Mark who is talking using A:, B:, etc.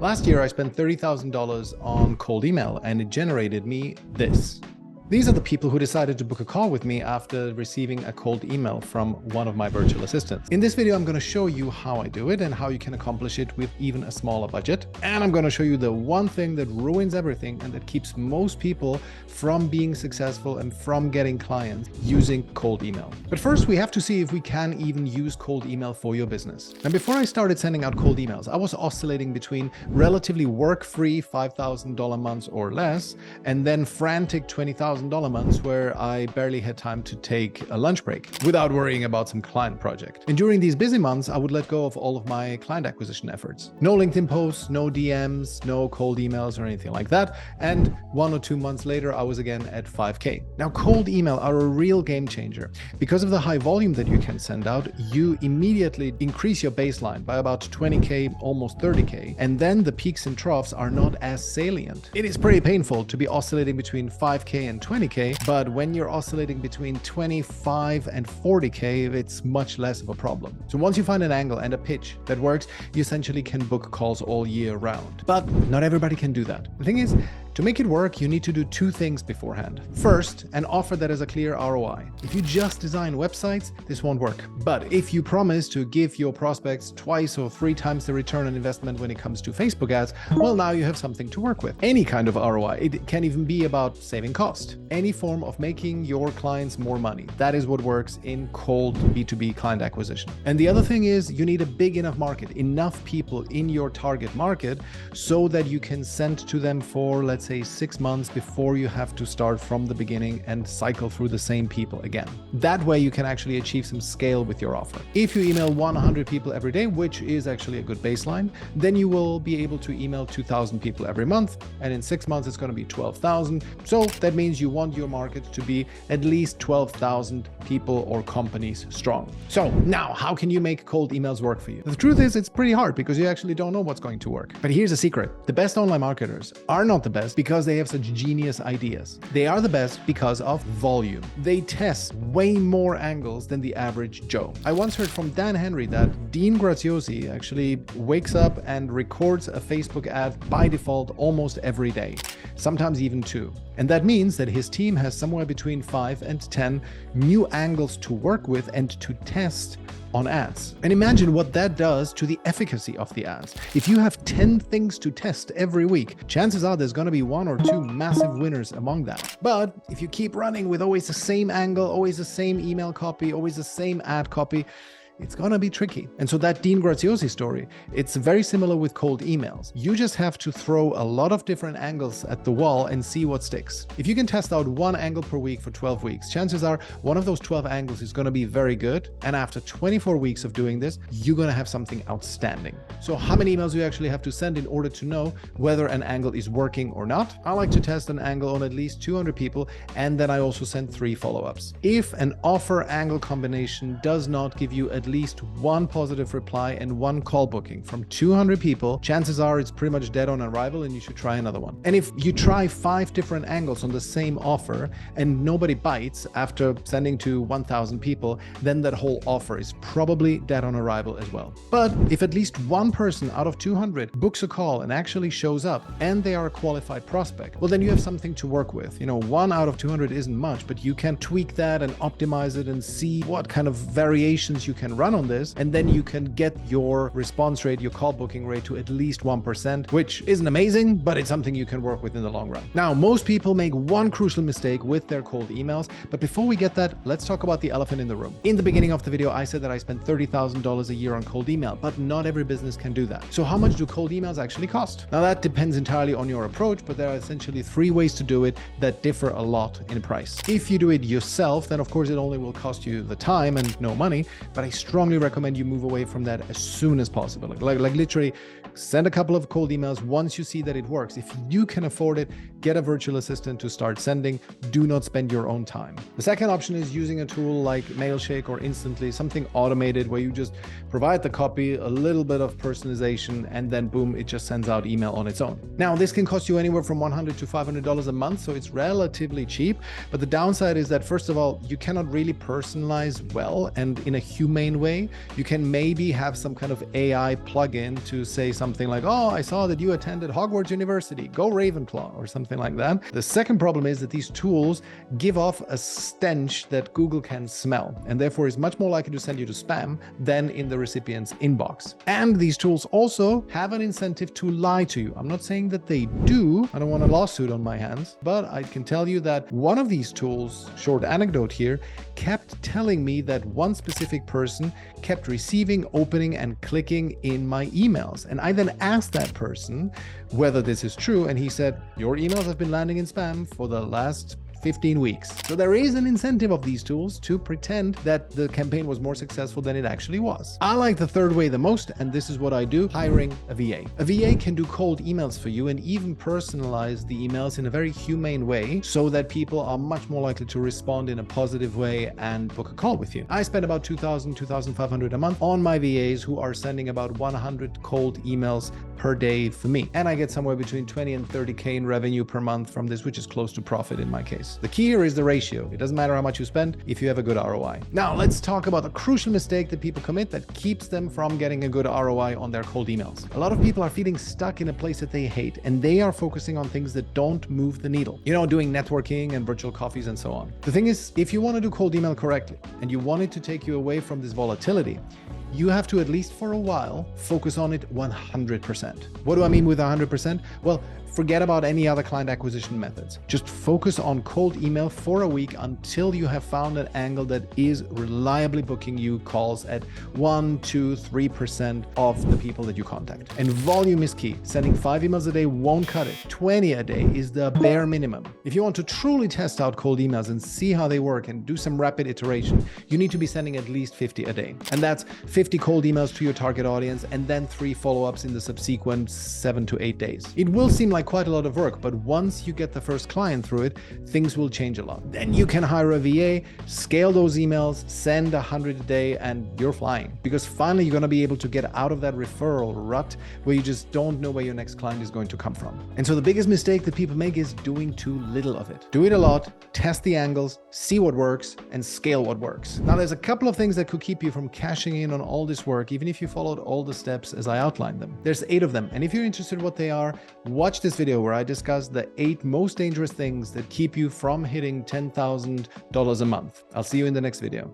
A: Last year, I spent $30,000 on cold email and it generated me this. These are the people who decided to book a call with me after receiving a cold email from one of my virtual assistants. In this video, I'm going to show you how I do it and how you can accomplish it with even a smaller budget. And I'm going to show you the one thing that ruins everything and that keeps most people from being successful and from getting clients using cold email. But first, we have to see if we can even use cold email for your business. And before I started sending out cold emails, I was oscillating between relatively work-free $5,000 months or less, and then frantic $20,000 months where I barely had time to take a lunch break without worrying about some client project. And during these busy months, I would let go of all of my client acquisition efforts. No LinkedIn posts, no DMs, no cold emails or anything like that. And 1 or 2 months later, I was again at 5K. Now, cold email are a real game changer. Because of the high volume that you can send out, you immediately increase your baseline by about 20K, almost 30K. And then the peaks and troughs are not as salient. It is pretty painful to be oscillating between 5K and 20K, but when you're oscillating between 25 and 40K, it's much less of a problem. So once you find an angle and a pitch that works, you essentially can book calls all year round. But not everybody can do that. The thing is, to make it work, you need to do 2 things beforehand. First, an offer that has a clear ROI. If you just design websites, this won't work. But if you promise to give your prospects 2 or 3 times the return on investment when it comes to Facebook ads, well, now you have something to work with. Any kind of ROI. It can even be about saving cost. Any form of making your clients more money. That is what works in cold B2B client acquisition. And the other thing is you need a big enough market, enough people in your target market so that you can send to them for, let's say, 6 months before you have to start from the beginning and cycle through the same people again. That way you can actually achieve some scale with your offer. If you email 100 people every day, which is actually a good baseline, then you will be able to email 2,000 people every month. And in 6 months, it's going to be 12,000. So that means you want your market to be at least 12,000 people or companies strong. So now, how can you make cold emails work for you? The truth is, it's pretty hard because you actually don't know what's going to work. But here's a secret. The best online marketers are not the best because they have such genius ideas. They are the best because of volume. They test way more angles than the average Joe. I once heard from Dan Henry that Dean Graziosi actually wakes up and records a Facebook ad by default almost every day, sometimes even 2. And that means that his team has somewhere between 5 and 10 new angles to work with and to test on ads. And imagine what that does to the efficacy of the ads. If you have 10 things to test every week, chances are there's going to be 1 or 2 massive winners among that. But if you keep running with always the same angle, always the same email copy, always the same ad copy, it's gonna be tricky. And so that Dean Graziosi story, it's very similar with cold emails. You just have to throw a lot of different angles at the wall and see what sticks. If you can test out 1 angle per week for 12 weeks, chances are one of those 12 angles is gonna be very good. And after 24 weeks of doing this, you're gonna have something outstanding. So how many emails do you actually have to send in order to know whether an angle is working or not? I like to test an angle on at least 200 people, and then I also send 3 follow-ups. If an offer angle combination does not give you at least 1 positive reply and 1 call booking from 200 people, chances are it's pretty much dead on arrival and you should try another one. And if you try 5 different angles on the same offer and nobody bites after sending to 1,000 people, then that whole offer is probably dead on arrival as well. But if at least 1 person out of 200 books a call and actually shows up and they are a qualified prospect, well, then you have something to work with. 1 out of 200 isn't much, but you can tweak that and optimize it and see what kind of variations you can run on this, and then you can get your response rate, your call booking rate to at least 1%, which isn't amazing, but it's something you can work with in the long run. Now, most people make one crucial mistake with their cold emails, but before we get that, let's talk about the elephant in the room. In the beginning of the video, I said that I spent $30,000 a year on cold email, but not every business can do that. So how much do cold emails actually cost? Now, that depends entirely on your approach, but there are essentially 3 ways to do it that differ a lot in price. If you do it yourself, then of course it only will cost you the time and no money, but I strongly recommend you move away from that as soon as possible. Like literally send a couple of cold emails once you see that it works. If you can afford it, get a virtual assistant to start sending. Do not spend your own time. The second option is using a tool like Mailshake or Instantly, something automated where you just provide the copy, a little bit of personalization, and then boom, it just sends out email on its own. Now, this can cost you anywhere from $100 to $500 a month, so it's relatively cheap. But the downside is that, first of all, you cannot really personalize well and in a humane way. You can maybe have some kind of AI plugin to say something like, oh, I saw that you attended Hogwarts University, go Ravenclaw, or something like that. The second problem is that these tools give off a stench that Google can smell, and therefore is much more likely to send you to spam than in the recipient's inbox. And these tools also have an incentive to lie to you. I'm not saying that they do. I don't want a lawsuit on my hands, but I can tell you that one of these tools, short anecdote here, kept telling me that one specific person kept receiving, opening, and clicking in my emails. And I then asked that person whether this is true, and he said, your emails have been landing in spam for the last 15 weeks. So there is an incentive of these tools to pretend that the campaign was more successful than it actually was. I like the third way the most, and this is what I do: hiring a VA. A VA can do cold emails for you and even personalize the emails in a very humane way so that people are much more likely to respond in a positive way and book a call with you. I spend about $2,000, $2,500 a month on my VAs who are sending about 100 cold emails per day for me. And I get somewhere between 20 and 30K in revenue per month from this, which is close to profit in my case. The key here is the ratio. It doesn't matter how much you spend if you have a good ROI. Now let's talk about the crucial mistake that people commit that keeps them from getting a good ROI on their cold emails. A lot of people are feeling stuck in a place that they hate, and they are focusing on things that don't move the needle. You know, doing networking and virtual coffees and so on. The thing is, if you want to do cold email correctly and you want it to take you away from this volatility, you have to, at least for a while, focus on it 100%. What do I mean with 100%? Well, forget about any other client acquisition methods. Just focus on cold email for a week until you have found an angle that is reliably booking you calls at 1, 2, 3% of the people that you contact. And volume is key. Sending 5 emails a day won't cut it. 20 a day is the bare minimum. If you want to truly test out cold emails and see how they work and do some rapid iteration, you need to be sending at least 50 a day. And that's 50 cold emails to your target audience and then 3 follow-ups in the subsequent 7 to 8 days. It will seem like quite a lot of work, but once you get the first client through it, things will change a lot. Then you can hire a VA, scale those emails, send 100 a day, and you're flying. Because finally, you're going to be able to get out of that referral rut where you just don't know where your next client is going to come from. And so the biggest mistake that people make is doing too little of it. Do it a lot, test the angles, see what works, and scale what works. Now, there's a couple of things that could keep you from cashing in on all this work, even if you followed all the steps as I outlined them. There's 8 of them. And if you're interested in what they are, watch this video where I discuss the 8 most dangerous things that keep you from hitting $10,000 a month. I'll see you in the next video.